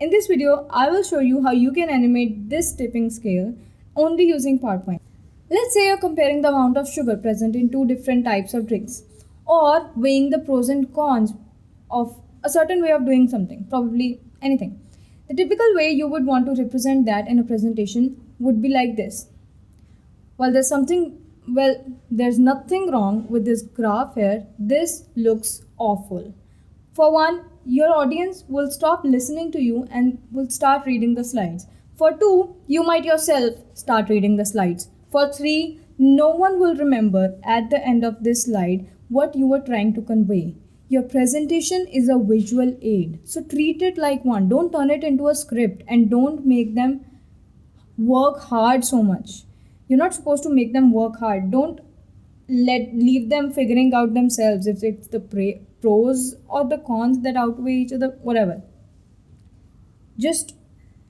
In this video, I will show you how you can animate this tipping scale only using PowerPoint. Let's say you're comparing the amount of sugar present in two different types of drinks, or weighing the pros and cons of a certain way of doing something, probably anything. The typical way you would want to represent that in a presentation would be like this. There's nothing wrong with this graph here. This looks awful. For one, your audience will stop listening to you and will start reading the slides. For two, you might yourself start reading the slides. For three, no one will remember at the end of this slide what you were trying to convey. Your presentation is a visual aid, so treat it like one. Don't turn it into a script and don't make them work hard so much. You're not supposed to make them work hard. Don't leave them figuring out themselves if it's the pros or the cons that outweigh each other, whatever. Just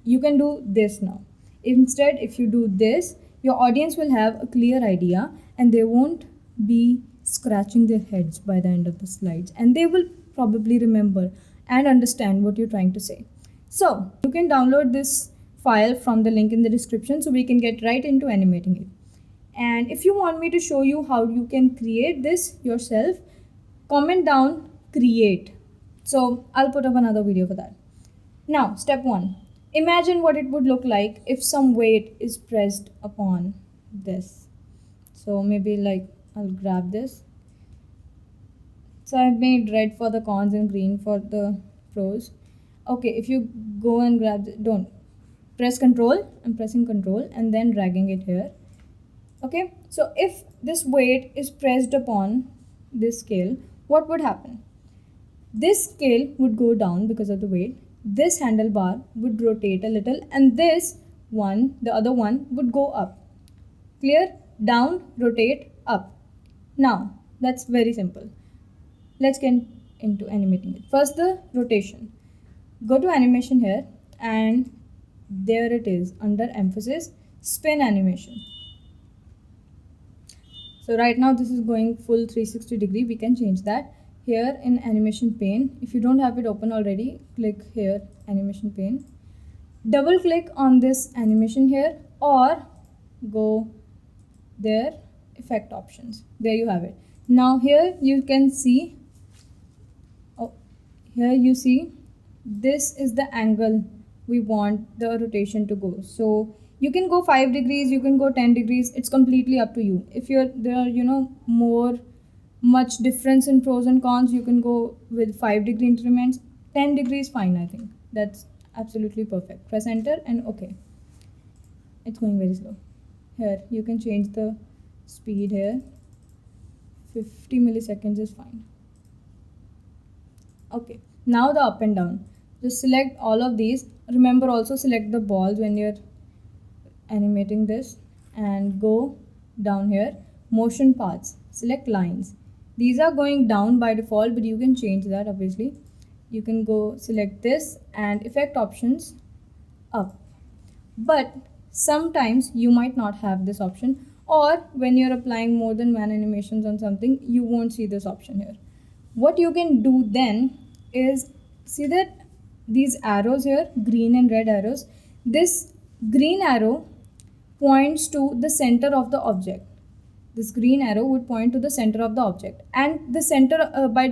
you can do this now. Instead, if you do this, your audience will have a clear idea and they won't be scratching their heads by the end of the slides, and they will probably remember and understand what you're trying to say. So you can download this file from the link in the description so we can get right into animating it. And if you want me to show you how you can create this yourself, comment down create. So I'll put up another video for that. Now, step 1. Imagine what it would look like if some weight is pressed upon this. So maybe like I'll grab this. So I've made red for the cons and green for the pros. Okay, if you go and grab this, don't press control. I'm pressing control and then dragging it here. Okay, so if this weight is pressed upon this scale, what would happen? This scale would go down because of the weight. This handlebar would rotate a little, and this one, the other one, would go up. Clear? Down, rotate, up. Now, that's very simple. Let's get into animating it. First, the rotation. Go to animation here, and there it is under emphasis, spin animation. So right now this is going full 360 degree. We can change that here in animation pane. If you don't have it open already, click here, animation pane. Double click on this animation here, or go there, effect options. There you have it. Now here you can see, here you see this is the angle we want the rotation to go. So you can go 5 degrees, you can go 10 degrees, it's completely up to you. If there are much difference in pros and cons, you can go with 5 degree increments. 10 degrees fine, I think that's absolutely perfect. Press enter and okay. It's going very slow. Here you can change the speed here. 50 milliseconds is fine. Okay, now the up and down. Just select all of these. Remember, also select the balls when you're animating this, and go down here, motion paths, select lines. These are going down by default, but you can change that. Obviously you can go select this and effect options, up. But sometimes you might not have this option, or when you're applying more than one animations on something, you won't see this option here. What you can do then is, see that these arrows here, green and red arrows, this green arrow points to the center of the object. This green arrow would point to the center of the object, and the center but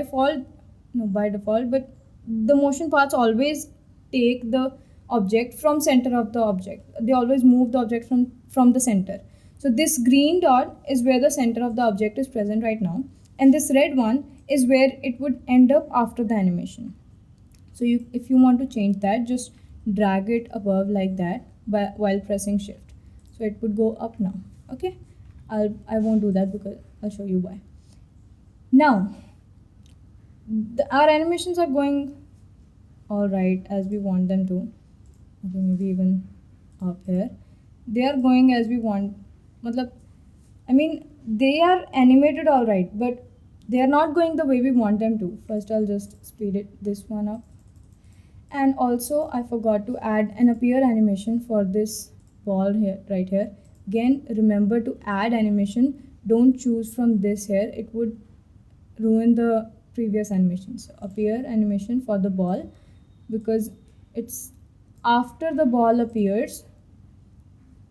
the motion paths always take the object from center of the object. They always move the object from the center. So this green dot is where the center of the object is present right now, and this red one is where it would end up after the animation. So if you want to change that, just drag it above like that while pressing shift. So it would go up now. Okay, I won't do that because I'll show you why. Now our animations are going all right as we want them to. Okay, maybe even up here. They are going as we want. They are animated all right, but they are not going the way we want them to. First, I'll just speed this one up. And also I forgot to add an appear animation for this ball here, right here. Again, remember to add animation. Don't choose from this here. It would ruin the previous animation. So appear animation for the ball, because it's after the ball appears,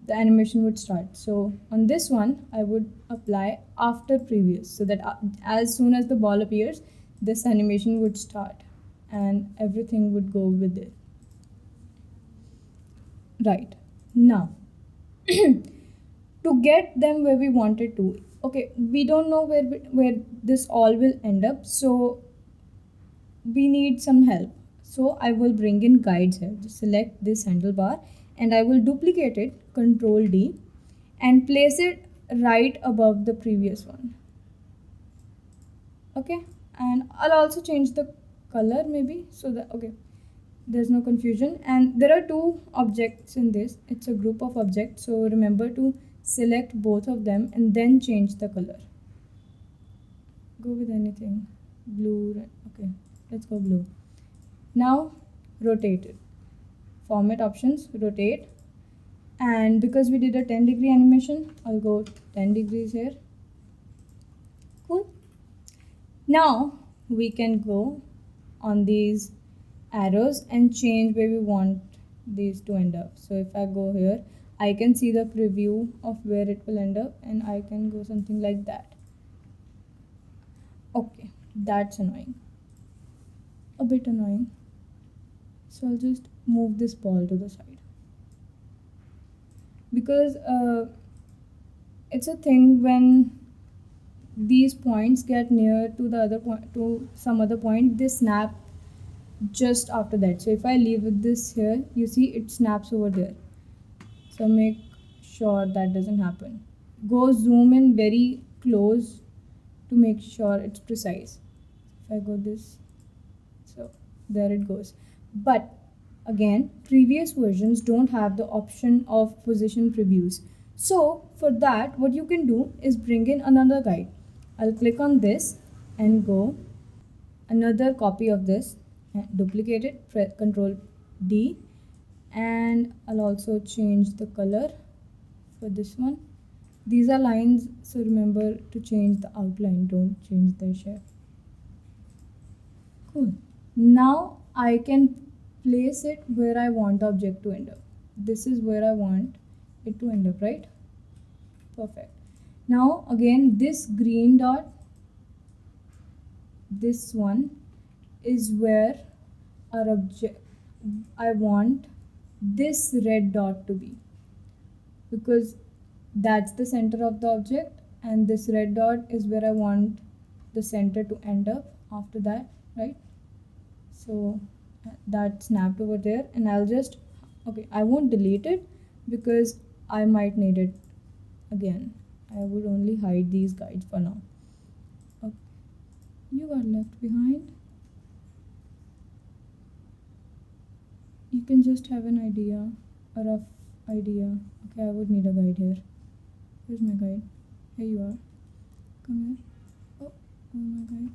the animation would start. So on this one, I would apply after previous, so that as soon as the ball appears, this animation would start and everything would go with it. Right. Now, to get them where we wanted to, okay, we don't know where this all will end up, so we need some help. So I will bring in guides here. Just select this handlebar and I will duplicate it, Control D, and place it right above the previous one. Okay, and I'll also change the color maybe so that, okay, there's no confusion. And there are two objects in this, it's a group of objects, so remember to select both of them and then change the color. Go with anything, blue, red. Okay, let's go blue. Now rotate it, format options, rotate, and because we did a 10-degree animation, I'll go 10 degrees here. Cool. Now we can go on these arrows and change where we want these to end up. So if I go here, I can see the preview of where it will end up, and I can go something like that. Okay, that's annoying, a bit annoying. So I'll just move this ball to the side, because it's a thing when these points get near to the other point, to some other point, they snap just after that. So if I leave this here, you see it snaps over there. So make sure that doesn't happen. Go zoom in very close to make sure it's precise. If I go this, so there it goes. But again, previous versions don't have the option of position previews. So for that, what you can do is bring in another guide. I'll click on this and go another copy of this, duplicate it, press Control D, and I'll also change the color for this one. These are lines, so remember to change the outline, don't change the shape. Cool. Now I can place it where I want the object to end up. This is where I want it to end up, right? Perfect. Now again, this green dot, this one is where our object, I want this red dot to be, because that's the center of the object, and this red dot is where I want the center to end up after that, right? So that snapped over there, and I'll just, okay, I won't delete it because I might need it again. I would only hide these guides for now. Okay. You got left behind. You can just have an idea, a rough idea. Okay, I would need a guide here. Where's my guide? Here you are. Come here. Oh, my guide.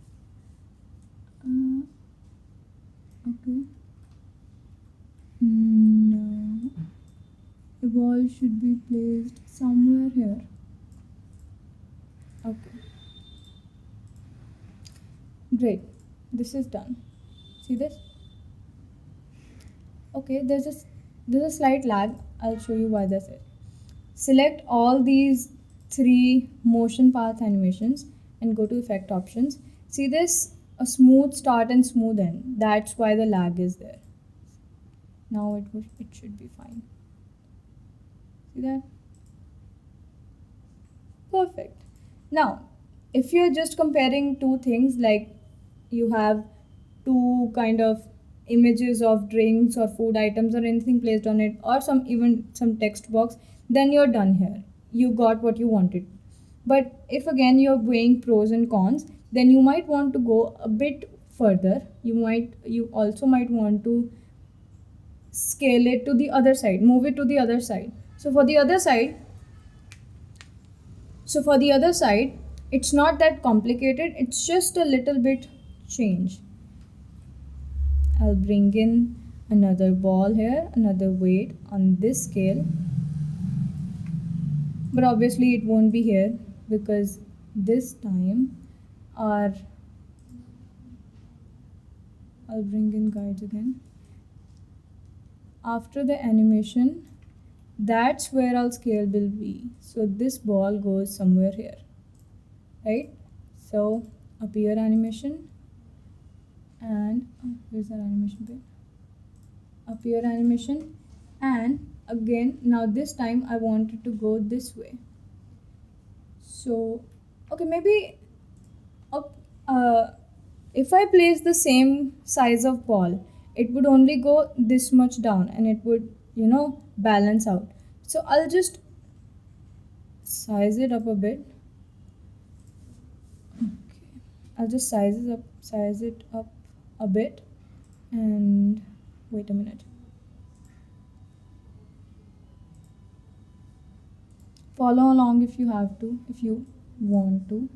Okay. No. The ball should be placed somewhere here. Okay. Great. This is done. See this? Okay, there's a slight lag. I'll show you why that's it. Select all these 3 motion path animations and go to effect options. See this? A smooth start and smooth end. That's why the lag is there. Now it should be fine. See that? Perfect. Now, if you're just comparing two things, like you have two kind of images of drinks or food items or anything placed on it, or even some text box, then you're done here. You got what you wanted. But if again you're weighing pros and cons, then you might want to go a bit further. You also might want to scale it to the other side, move it to the other side. So for the other side, it's not that complicated, it's just a little bit change. I'll bring in another ball here, another weight on this scale. But obviously it won't be here, because this time I'll bring in guides again. after the animation, that's where our scale will be. So this ball goes somewhere here, right? So appear animation, and where's our animation bit? Appear animation, and again, now this time I want it to go this way. So okay, maybe up, if I place the same size of ball, it would only go this much down and it would, balance out. So I'll just size it up a bit. Okay. I'll just size it up a bit, and wait a minute. Follow along if you have to, if you want to.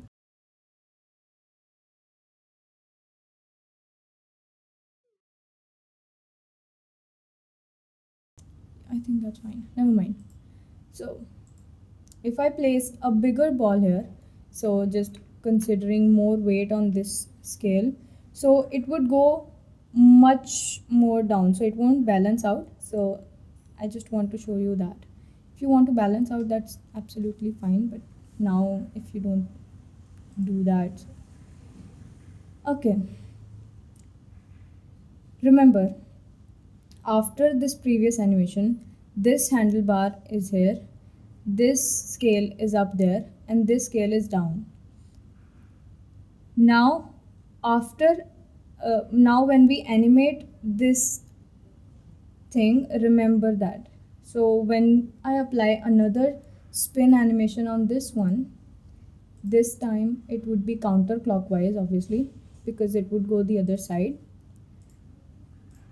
I think that's fine. Never mind. So if I place a bigger ball here, so just considering more weight on this scale, so it would go much more down, so it won't balance out. So I just want to show you that. If you want to balance out, that's absolutely fine, but now if you don't do that, okay. Remember, after this previous animation, this handlebar is here, this scale is up there, and this scale is down. Now after now when we animate this thing, remember that. So when I apply another spin animation on this one, this time it would be counterclockwise, obviously, because it would go the other side.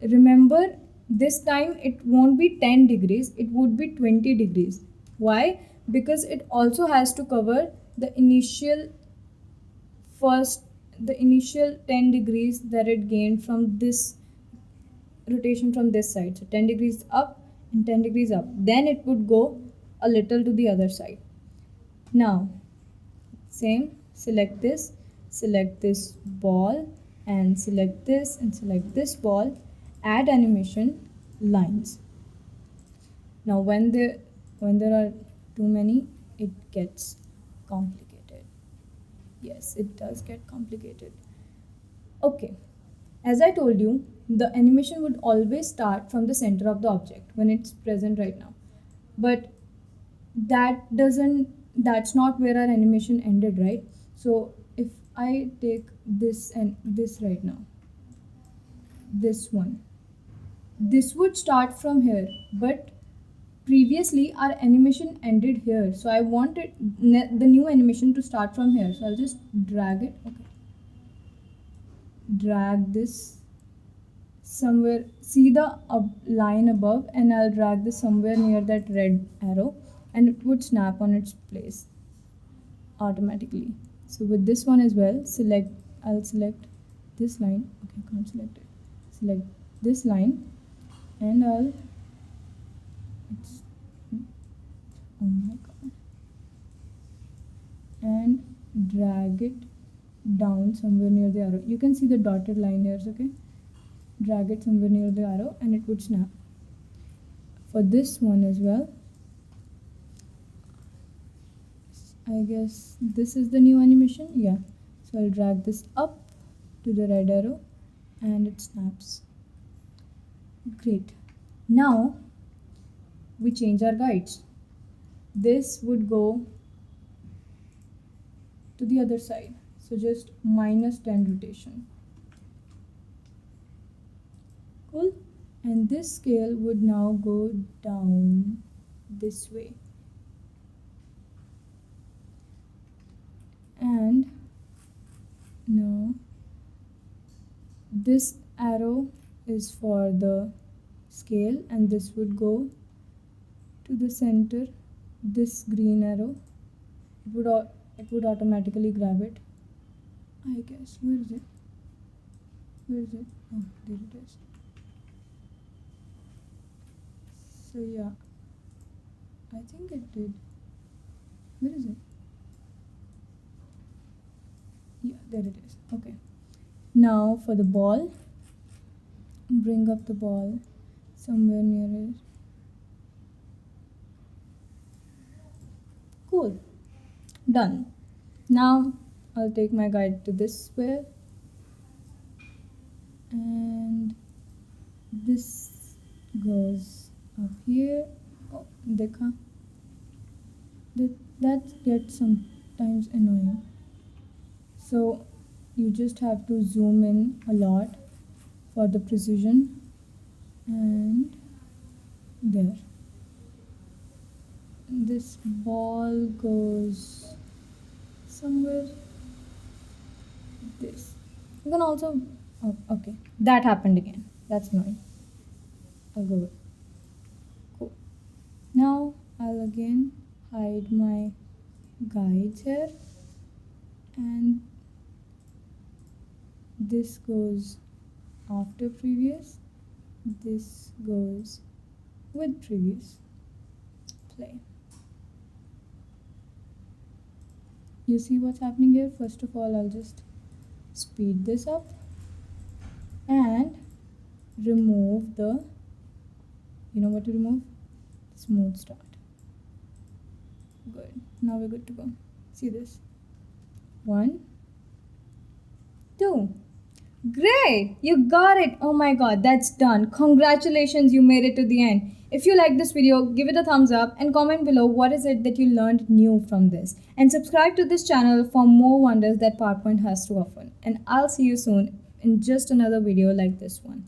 Remember, this time it won't be 10 degrees, it would be 20 degrees. Why? Because it also has to cover the first initial 10 degrees that it gained from this rotation from this side. So 10 degrees up and 10 degrees up. Then it would go a little to the other side. Now, same, select this ball, and select this and select this ball, add animation, lines. Now when there are too many, it gets complicated. Yes, it does get complicated. Okay, as I told you, the animation would always start from the center of the object when it's present right now. But that's not where our animation ended, right? So if I take this and this right now, this one, this would start from here, but previously our animation ended here, so I wanted the new animation to start from here. So I'll just drag it. Okay, drag this somewhere, see the line above, and I'll drag this somewhere near that red arrow, and it would snap on its place automatically. So with this one as well, I'll select this line. Okay, can't select it. Select this line, and it's, oh my god, and drag it down somewhere near the arrow. You can see the dotted line here, okay? Drag it somewhere near the arrow and it would snap. For this one as well, I guess this is the new animation. Yeah, so I'll drag this up to the red arrow and it snaps. Great. Now we change our guides. This would go to the other side, so just -10 rotation. Cool. And this scale would now go down this way. And now this arrow is for the scale, and this would go to the center. This green arrow, it would automatically grab it, I guess. Where is it? Oh, there it is. So yeah, I think it did. Where is it? Yeah, there it is. Okay, now for the ball, bring up the ball, somewhere near it. Cool. Done. Now I'll take my guide to this square, and this goes up here. Oh, dekha. That gets sometimes annoying. So you just have to zoom in a lot for the precision, and there. This ball goes somewhere this. You can also, oh, okay, that happened again. That's annoying. I'll go with. Cool. Now I'll again hide my guides here, and this goes after previous, this goes with previous. Play. You see what's happening here? First of all, I'll just speed this up and remove the, you know what to remove? Smooth start. Good. Now we're good to go. See this? 1, 2. Great! You got it! Oh my god, that's done. Congratulations, you made it to the end. If you like this video, give it a thumbs up and comment below what is it that you learned new from this. And subscribe to this channel for more wonders that PowerPoint has to offer. And I'll see you soon in just another video like this one.